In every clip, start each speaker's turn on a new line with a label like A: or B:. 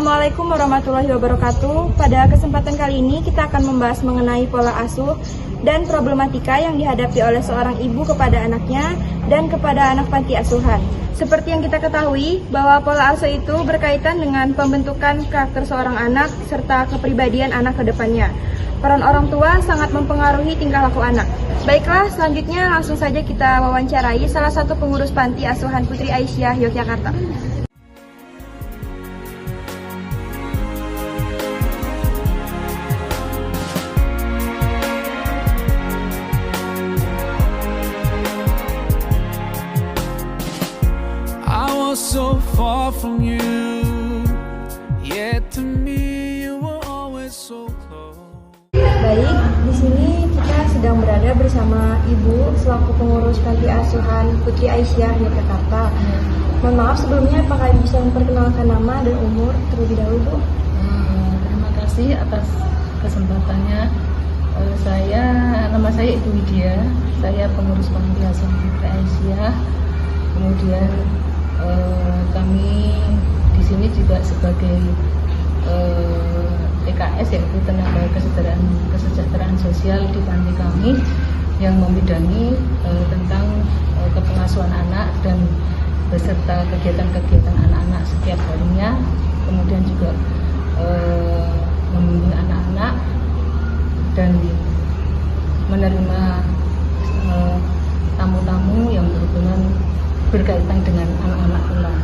A: Assalamualaikum warahmatullahi wabarakatuh. Pada kesempatan kali ini kita akan membahas mengenai pola asuh dan problematika yang dihadapi oleh seorang ibu kepada anaknya dan kepada anak panti asuhan. Seperti yang kita ketahui bahwa pola asuh itu berkaitan dengan pembentukan karakter seorang anak serta kepribadian anak ke depannya. Peran orang tua sangat mempengaruhi tingkah laku anak. Baiklah, selanjutnya langsung saja kita wawancarai salah satu pengurus panti asuhan Putri Aisyah Yogyakarta.
B: So far from you, yet to me you were always so close.
A: Baik, di sini kita sedang berada bersama Ibu selaku pengurus panti asuhan Putri Aisyah Yogyakarta. Mohon maaf sebelumnya, apakah Ibu bisa memperkenalkan nama dan umur terlebih dahulu, Bu?
C: Terima kasih atas kesempatannya. Nama saya Ibu Widya, saya pengurus panti asuhan Putri Aisyah. Kemudian kami di sini juga sebagai TKS, yaitu tenaga kesejahteraan sosial di panti kami yang membidangi tentang kepengasuhan anak dan beserta kegiatan-kegiatan anak-anak setiap harinya, kemudian juga membimbing anak-anak dan menerima tamu-tamu yang berkaitan dengan anak-anak pula.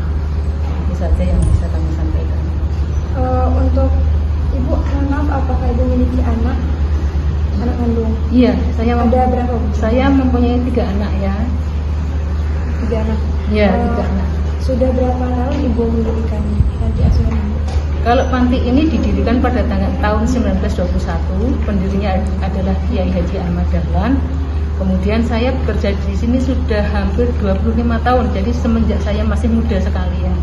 C: Itu saja yang bisa kami sampaikan.
A: Untuk Ibu, maaf, apakah Ibu memiliki anak kandung?
C: Iya,
A: ada berapa, Bu?
C: Saya mempunyai 3 anak ya.
A: 3 anak?
C: Iya, 3 anak.
A: Sudah berapa tahun Ibu mendirikan panti asuhan ini?
C: Kalau panti ini didirikan pada tahun 1921, pendirinya adalah Kiai Haji Ahmad Dahlan. Kemudian saya bekerja di sini sudah hampir 25 tahun, jadi semenjak saya masih muda sekali ya.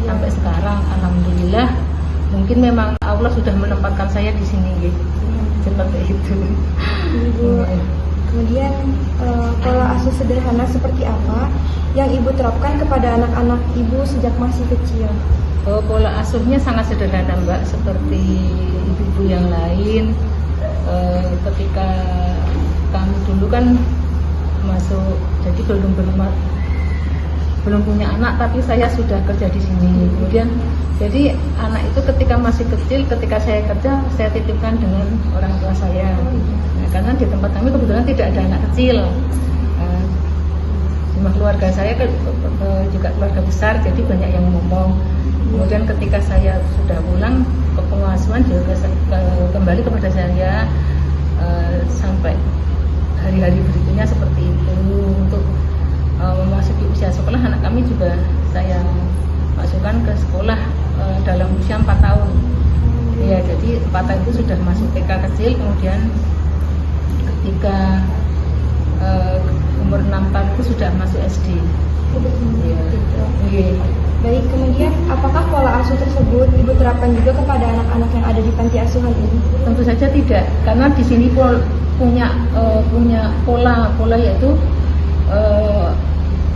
C: Sampai sekarang, alhamdulillah, mungkin memang Allah sudah menempatkan saya di sini gitu. Seperti itu.
A: Ibu, kemudian pola asuh sederhana seperti apa yang Ibu terapkan kepada anak-anak Ibu sejak masih kecil?
C: Pola asuhnya sangat sederhana, Mbak, seperti ibu-ibu yang lain. Ketika kami dulu kan masuk, jadi belum punya anak, tapi saya sudah kerja di sini. Kemudian jadi anak itu ketika masih kecil, ketika saya kerja, saya titipkan dengan orang tua saya. Nah, karena di tempat kami kebetulan tidak ada anak kecil. Cuma keluarga saya juga keluarga besar, jadi banyak yang ngomong. Kemudian ketika saya sudah pulang ke pengasuhan, juga kembali kepada saya sampai hari-hari berikutnya seperti itu. Untuk memasuki usia sekolah, anak kami juga saya masukkan ke sekolah dalam usia 4 tahun. Ya, jadi 4 tahun itu sudah masuk TK kecil, kemudian ketika umur 6 tahun itu sudah masuk SD. Ya.
A: Baik, kemudian apakah pola asuh tersebut Ibu terapkan juga kepada anak-anak yang ada di panti asuhan ini?
C: Tentu saja tidak, karena di sini punya pola yaitu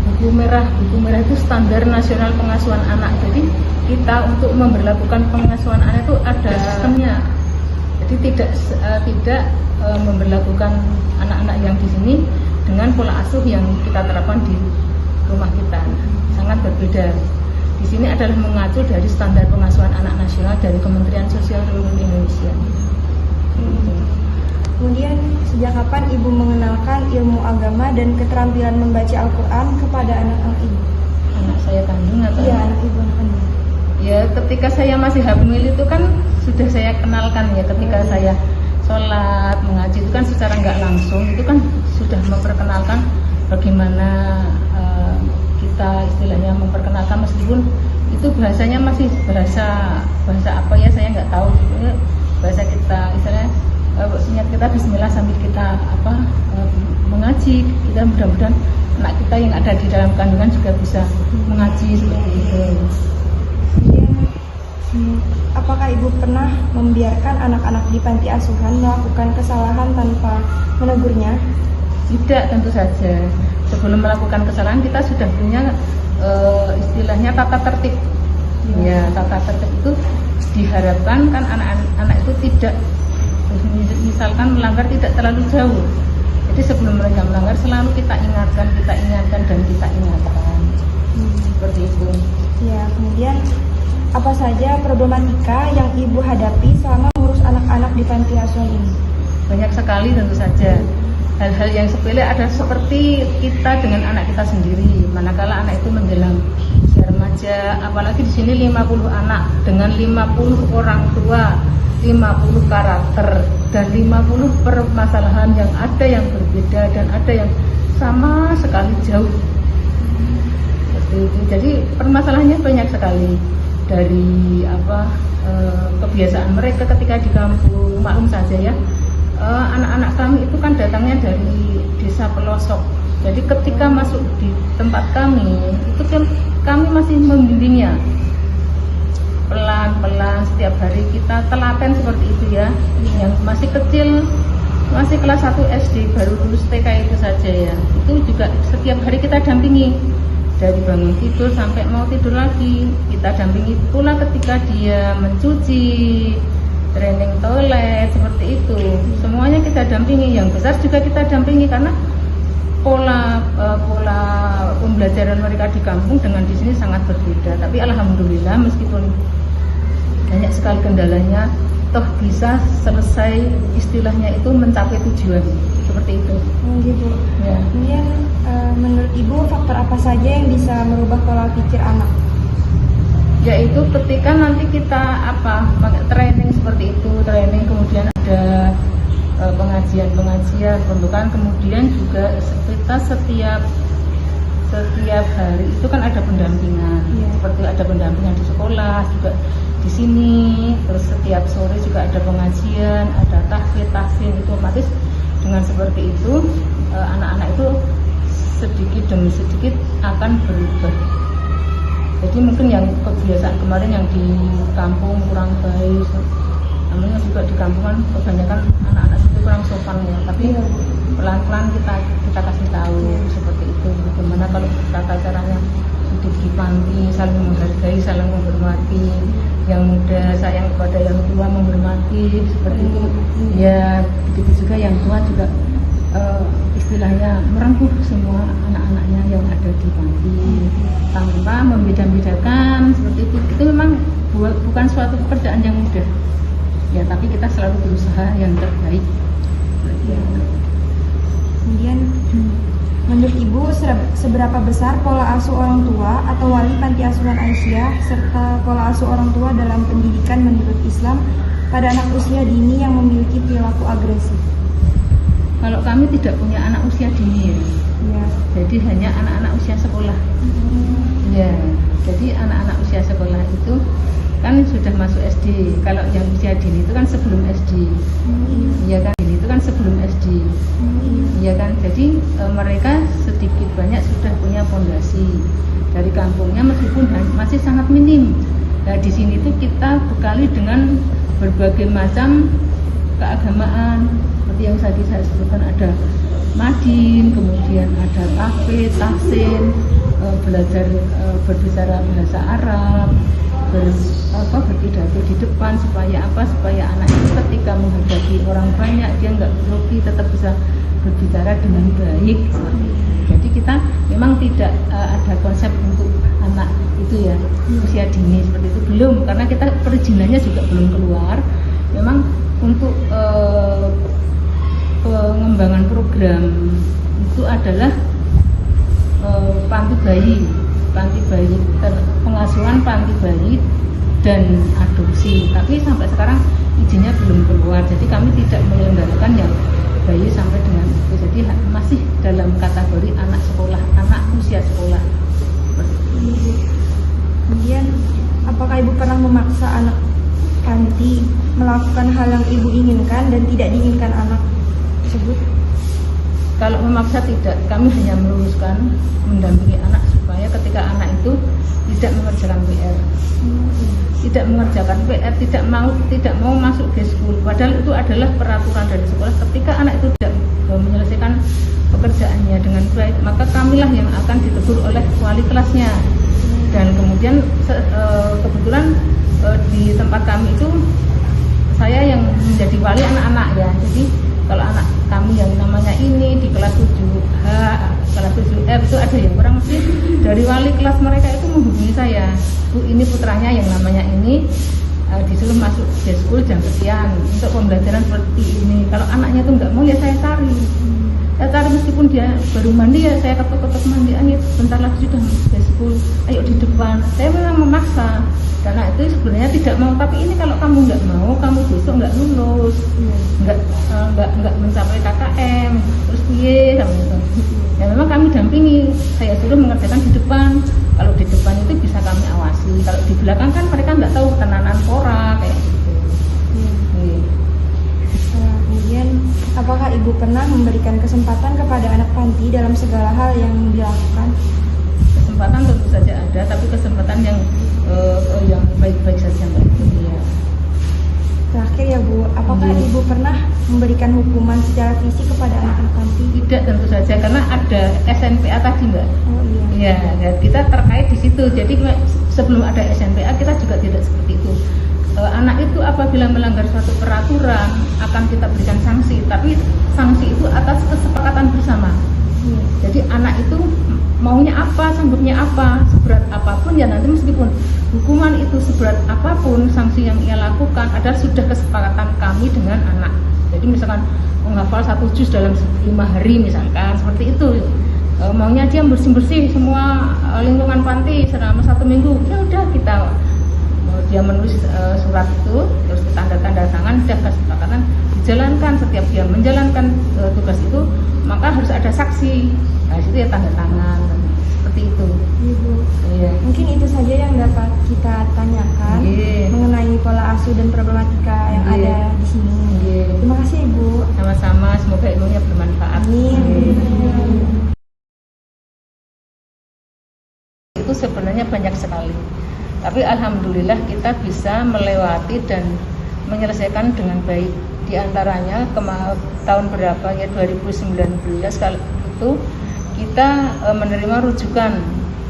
C: buku merah itu standar nasional pengasuhan anak. Jadi kita untuk memberlakukan pengasuhan anak itu ada sistemnya. Jadi tidak memberlakukan anak-anak yang di sini dengan pola asuh yang kita terapkan di rumah kita. Sangat berbeda. Di sini adalah mengacu dari standar pengasuhan anak nasional dari Kementerian Sosial Republik Indonesia.
A: Kemudian, sejak kapan Ibu mengenalkan ilmu agama dan keterampilan membaca Al-Quran kepada anak-anak Ibu?
C: Anak saya kandung atau?
A: Iya, anak Ibu kandung.
C: Ya, ketika saya masih hamil itu kan sudah saya kenalkan ya. Ketika saya sholat, mengaji itu kan secara nggak langsung itu kan sudah memperkenalkan bagaimana kita istilahnya memperkenalkan, meskipun itu bahasanya masih bahasa apa ya, saya nggak tahu. Bahasa kita istilahnya kita bismillah sambil kita mengaji. Kita mudah-mudahan anak kita yang ada di dalam kandungan juga bisa mengaji seperti itu.
A: Apakah Ibu pernah membiarkan anak-anak di panti asuhan melakukan kesalahan tanpa menegurnya?
C: Tidak, tentu saja. Sebelum melakukan kesalahan kita sudah punya istilahnya tata tertib Ya, tata tertib itu diharapkan kan anak-anak itu tidak, misalkan melanggar tidak terlalu jauh. Jadi sebelum mereka melanggar selalu kita ingatkan dan kita ingatkan. Seperti itu.
A: Ya, kemudian apa saja problematika yang ibu hadapi selama mengurus anak-anak di panti asuhan ini?
C: Banyak sekali tentu saja. Hal-hal yang sepele ada seperti kita dengan anak kita sendiri. Manakala anak itu menjelang usia remaja, apalagi di sini 50 anak dengan 50 orang tua, 50 karakter dan 50 permasalahan yang ada yang berbeda dan ada yang sama sekali jauh. Seperti itu. Jadi permasalahannya banyak sekali, dari kebiasaan mereka ketika di kampung. Maklum saja ya, anak-anak kami itu kan datangnya dari desa pelosok. Jadi ketika masuk di tempat kami itu kami masih membimbingnya pelan-pelan. Setiap hari kita telaten seperti itu ya. Yang masih kecil, masih kelas 1 SD, baru lulus TK itu saja ya, itu juga setiap hari kita dampingi, dari bangun tidur sampai mau tidur lagi kita dampingi. Pula ketika dia mencuci, training toilet, seperti itu semuanya kita dampingi. Yang besar juga kita dampingi karena pola pembelajaran mereka di kampung dengan di sini sangat berbeda. Tapi alhamdulillah meskipun banyak sekali kendalanya, toh bisa selesai, istilahnya itu mencapai tujuan, seperti itu.
A: Gitu.
C: Ya.
A: Kemudian menurut ibu faktor apa saja yang bisa merubah pola pikir anak?
C: Yaitu ketika nanti kita pakai training seperti itu, training kemudian ada pengajian pembukaan, kemudian juga kita setiap hari itu kan ada pendampingan, seperti ada pendampingan di sekolah juga di sini, terus setiap sore juga ada pengajian, ada tahfidz, itu otomatis dengan seperti itu anak-anak itu sedikit demi sedikit akan berubah. Jadi mungkin yang kebiasaan kemarin yang di kampung kurang baik, namanya juga di kampung kan kebanyakan anak-anak itu kurang sopan ya, tapi pelan-pelan kita kasih tahu seperti itu. Bagaimana kalau tata caranya hidup di panti, saling menghargai, saling menghormati, yang muda sayang kepada yang tua, menghormati, seperti itu. Ya begitu juga yang tua juga istilahnya merangkul semua anak-anaknya yang ada di panti tanpa membeda-bedakan, seperti itu. Itu memang bukan suatu pekerjaan yang mudah ya, tapi kita selalu berusaha yang terbaik ya.
A: Kemudian menurut ibu seberapa besar pola asuh orang tua atau wali panti asuhan Aisyah serta pola asuh orang tua dalam pendidikan menurut Islam pada anak usia dini yang memiliki perilaku agresif?
C: Kalau kami tidak punya anak usia dini ya. Jadi hanya anak-anak usia sekolah. Ya, jadi anak-anak usia sekolah itu kan sudah masuk SD. Kalau yang usia dini itu kan sebelum SD. Iya kan, ini itu kan sebelum SD. Iya kan, jadi mereka sedikit banyak sudah punya fondasi dari kampungnya meskipun masih sangat minim. Nah di sini tuh kita bekali dengan berbagai macam keagamaan, seperti yang tadi saya sebutkan, ada madin, kemudian ada tahsin, belajar berbicara bahasa Arab, berpidato di depan, supaya anak itu ketika menghadapi orang banyak dia nggak grogi, tetap bisa berbicara dengan baik. Jadi kita memang tidak ada konsep untuk anak itu ya usia dini seperti itu, belum, karena kita perizinannya juga belum keluar. Memang untuk pengembangan program itu adalah panti bayi, pengasuhan panti bayi dan adopsi, tapi sampai sekarang izinnya belum keluar, jadi kami tidak menyelenggarakan yang bayi sampai dengan itu, jadi masih dalam kategori anak sekolah, anak usia sekolah.
A: Kemudian apakah ibu pernah memaksa anak panti melakukan hal yang ibu inginkan dan tidak diinginkan anak tersebut?
C: Kalau memaksa tidak, kami hanya meluruskan, mendampingi anak supaya ketika anak itu tidak mengerjakan PR, tidak mau masuk G-School. Padahal itu adalah peraturan dari sekolah. Ketika anak itu tidak menyelesaikan pekerjaannya dengan baik, maka kamilah yang akan ditegur oleh wali kelasnya. Dan kemudian kebetulan di tempat kami itu saya yang menjadi wali anak-anak ya. Jadi kalau anak kami yang namanya ini di kelas 7H, kelas 7F itu ada yang kurang, mesti dari wali kelas mereka itu menghubungi saya, Bu, ini putranya yang namanya ini disuruh masuk G-School jam sekian untuk pembelajaran seperti ini. Kalau anaknya itu nggak mau, ya saya cari meskipun dia baru mandi, ya saya ketuk-ketuk mandian, ya bentar lagi sudah G-School, ayo di depan. Saya memang memaksa karena itu sebenarnya tidak mau, tapi ini kalau kamu nggak mau, kamu besok nggak lulus, nggak mencapai KKM, terus piye sama itu. Ya memang kami dampingi, saya suruh mengerjakan di depan. Kalau di depan itu bisa kami awasi, kalau di belakang kan mereka nggak tahu tenanan pora kayak gitu.
A: Kemudian, apakah Ibu pernah memberikan kesempatan kepada anak panti dalam segala hal yang dilakukan?
C: Kesempatan tentu saja ada, tapi kesempatan yang baik-baik saja Mbak. Ya.
A: Terakhir ya Bu, apakah Ibu pernah memberikan hukuman secara fisik kepada anak-anak panti?
C: Tidak, tentu saja, karena ada SNPA tadi Mbak.
A: Oh iya.
C: Ya, kita terkait di situ. Jadi sebelum ada SNPA kita juga tidak seperti itu. Anak itu apabila melanggar suatu peraturan akan kita berikan sanksi, tapi sanksi itu atas kesepakatan bersama. Jadi anak itu maunya apa, sanggupnya apa, seberat apapun ya nanti meskipun hukuman itu seberat apapun, sanksi yang ia lakukan adalah sudah kesepakatan kami dengan anak. Jadi misalkan menghafal 1 juz dalam 5 hari misalkan, seperti itu. Maunya dia bersih-bersih semua lingkungan panti selama 1 minggu, ya udah kita dia menulis surat itu, terus tanda tangan, sudah kesepakatan dijalankan. Setiap dia menjalankan tugas itu, maka harus ada saksi. Nah, situ ya tanda tangan, seperti itu.
A: Ibu.
C: Iya.
A: Mungkin itu saja yang dapat kita tanyakan mengenai pola asuh dan problematika yang ada di sini. Terima kasih Ibu.
C: Sama-sama, semoga ilmunya bermanfaat.
A: Amin.
C: Itu sebenarnya banyak sekali. Tapi alhamdulillah kita bisa melewati dan menyelesaikan dengan baik. Di antaranya tahun berapa ya, 2019 kali itu kita menerima rujukan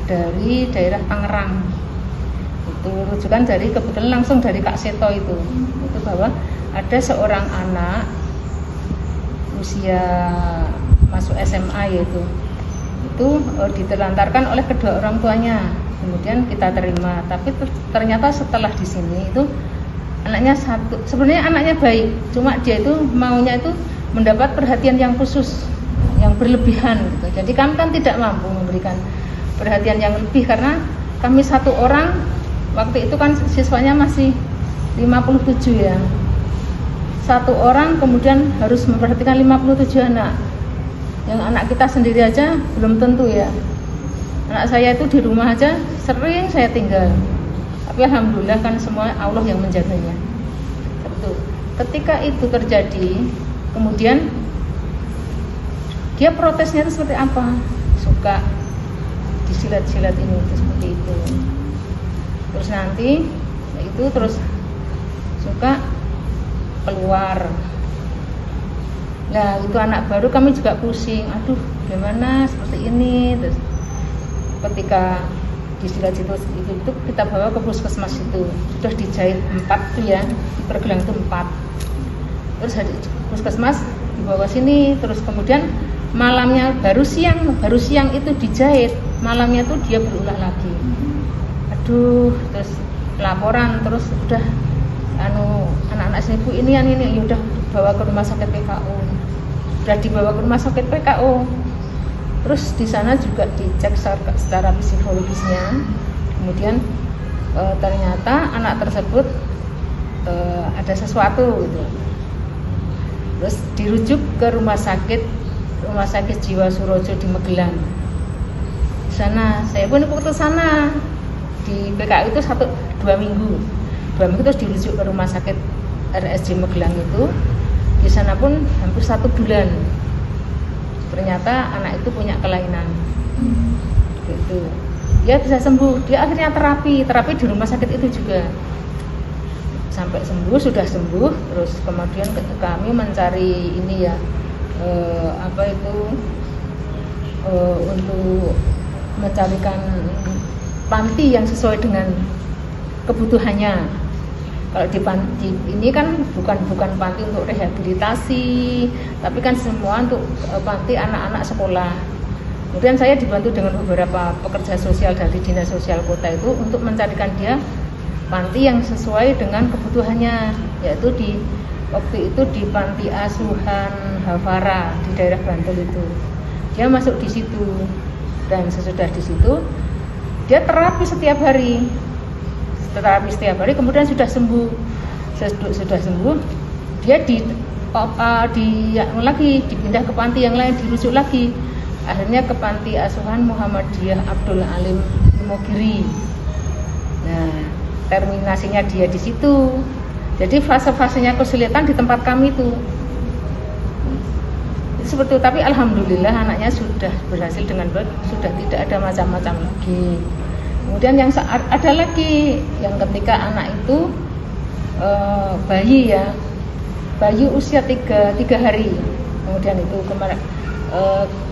C: dari daerah Tangerang. Itu rujukan dari kebetulan langsung dari Kak Seto itu bahwa ada seorang anak usia masuk SMA yaitu itu ditelantarkan oleh kedua orang tuanya. Kemudian kita terima, tapi ternyata setelah di sini itu anaknya satu, sebenarnya anaknya baik, cuma dia itu maunya itu mendapat perhatian yang khusus, yang berlebihan gitu. Jadi kami kan tidak mampu memberikan perhatian yang lebih karena kami 1 orang, waktu itu kan siswanya masih 57 ya. 1 orang kemudian harus memperhatikan 57 anak. Yang anak kita sendiri aja belum tentu ya. Anak saya itu di rumah aja sering saya tinggal, tapi alhamdulillah kan semua Allah yang menjaganya. Satu, ketika itu terjadi, kemudian dia protesnya itu seperti apa? Suka disilat-silat ini itu seperti itu. Terus nanti itu terus suka keluar. Nah itu anak baru kami juga pusing. Aduh, gimana seperti ini? Terus ketika disilat itu kita bawa ke puskesmas itu sudah dijahit 4 tuh ya, dipergelang itu 4. Terus puskesmas dibawa sini, terus kemudian malamnya baru siang itu dijahit, malamnya tuh dia berulah lagi. Aduh, terus laporan, terus udah anak-anak sini Bu ini ya udah bawa ke rumah sakit PKU. Sudah dibawa ke rumah sakit PKU. Terus di sana juga dicek secara psikologisnya. Kemudian ternyata anak tersebut ada sesuatu gitu. Terus dirujuk ke rumah sakit Jiwa Surojo di Magelang. Di sana saya pun ikut ke sana. Di PKU itu 2 minggu. 2 minggu terus dirujuk ke rumah sakit RSJ Magelang itu. Di sana pun hampir 1 bulan. ternyata anak itu punya kelainan. Gitu. Dia bisa sembuh, dia akhirnya terapi di rumah sakit itu juga sampai sembuh, sudah sembuh. Terus kemudian kami mencari ini ya untuk mencarikan panti yang sesuai dengan kebutuhannya. Kalau di panti ini kan bukan panti untuk rehabilitasi, tapi kan semua untuk panti anak-anak sekolah. Kemudian saya dibantu dengan beberapa pekerja sosial dari Dinas Sosial Kota itu untuk mencarikan dia panti yang sesuai dengan kebutuhannya, yaitu waktu itu di Panti Asuhan Hafara di daerah Bantul itu. Dia masuk di situ dan sesudah di situ dia terapi setiap hari, kemudian sudah sembuh, dia dipindah ke panti yang lain, dirujuk lagi. Akhirnya ke Panti Asuhan Muhammadiyah Abdul Alim Imogiri. Nah, terminasinya dia di situ. Jadi fase-fasenya kesulitan di tempat kami itu. Seperti itu, tapi alhamdulillah anaknya sudah berhasil dengan baik, sudah tidak ada macam-macam lagi. Kemudian yang ada lagi yang ketika anak itu bayi usia 3 hari. Kemudian itu kemarin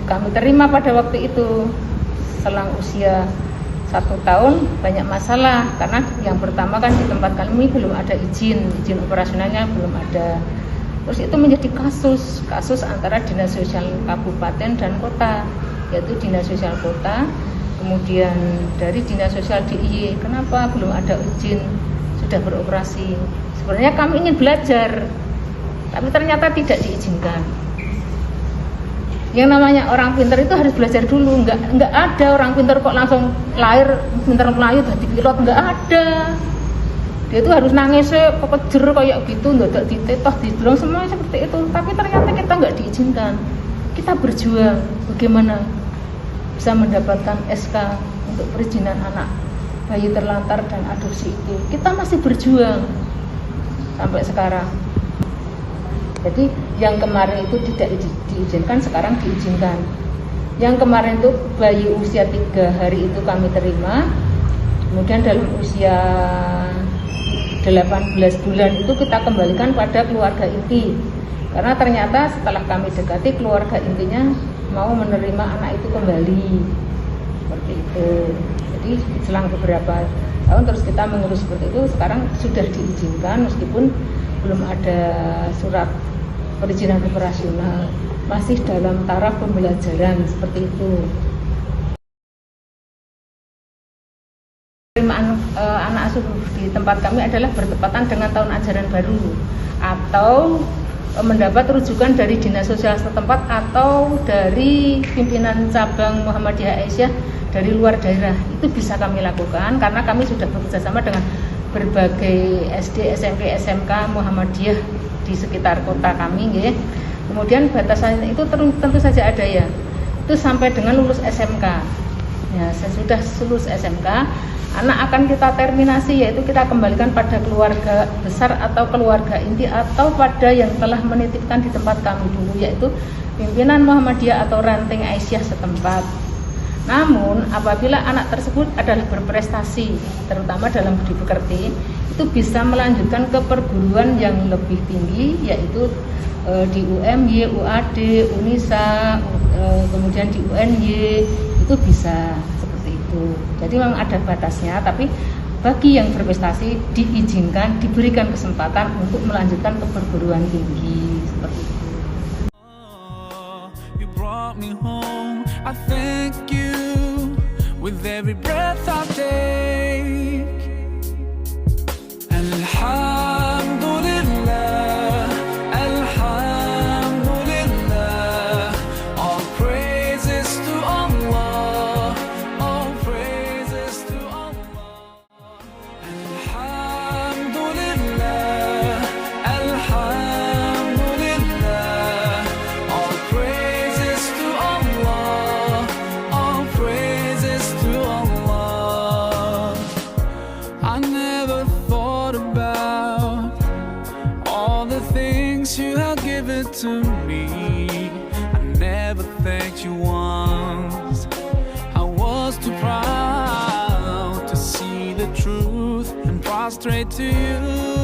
C: kami terima pada waktu itu selang usia 1 tahun banyak masalah karena yang pertama kan di tempat kami belum ada izin operasionalnya belum ada. Terus itu menjadi kasus antara Dinas Sosial Kabupaten dan Kota, yaitu Dinas Sosial Kota, kemudian dari Dinas Sosial DIY, kenapa belum ada izin sudah beroperasi. Sebenarnya kami ingin belajar, tapi ternyata tidak diizinkan. Yang namanya orang pintar itu harus belajar dulu, nggak ada orang pintar kok langsung lahir pintar melayu jadi pilot, nggak ada. Dia itu harus nangis kekejer kayak gitu, nggak ditetoh, didorong semua seperti itu. Tapi ternyata kita nggak diizinkan. Kita berjuang bagaimana bisa mendapatkan SK untuk perizinan anak bayi terlantar dan adopsi itu. Kita masih berjuang sampai sekarang. Jadi yang kemarin itu tidak diizinkan, sekarang diizinkan. Yang kemarin itu bayi usia 3 hari itu kami terima. Kemudian dalam usia 18 bulan itu kita kembalikan pada keluarga inti. Karena ternyata setelah kami dekati keluarga intinya mau menerima anak itu kembali. Seperti itu. Jadi selang beberapa tahun terus kita mengurus seperti itu, sekarang sudah diizinkan meskipun belum ada surat perizinan operasional, masih dalam taraf pembelajaran seperti itu. Penerimaan anak asuh di tempat kami adalah bertepatan dengan tahun ajaran baru atau mendapat rujukan dari dinas sosial setempat atau dari pimpinan cabang Muhammadiyah Aisyah dari luar daerah. Itu bisa kami lakukan karena kami sudah bekerjasama dengan berbagai SD, SMP, SMK Muhammadiyah di sekitar kota kami, ya. Kemudian batasan itu tentu saja ada ya. Itu sampai dengan lulus SMK. Ya, sesudah lulus SMK, anak akan kita terminasi, yaitu kita kembalikan pada keluarga besar atau keluarga inti atau pada yang telah menitipkan di tempat kami dulu, yaitu pimpinan Muhammadiyah atau ranting Aisyah setempat. Namun apabila anak tersebut adalah berprestasi, terutama dalam budi pekerti, itu bisa melanjutkan ke perguruan yang lebih tinggi, yaitu di UMY, UAD, UNISA, kemudian di UNY, itu bisa seperti itu. Jadi memang ada batasnya, tapi bagi yang berprestasi diizinkan, diberikan kesempatan untuk melanjutkan ke perguruan tinggi seperti itu.
B: You brought me home. I thank you with every breath I take. Alhamdulillah, Alhamdulillah. All praises to Allah, all praises to Allah. Alhamdulillah, Alhamdulillah. All praises to Allah, all praises to Allah. I never thought about all the things you have given to me. I never think truth and prostrate to you.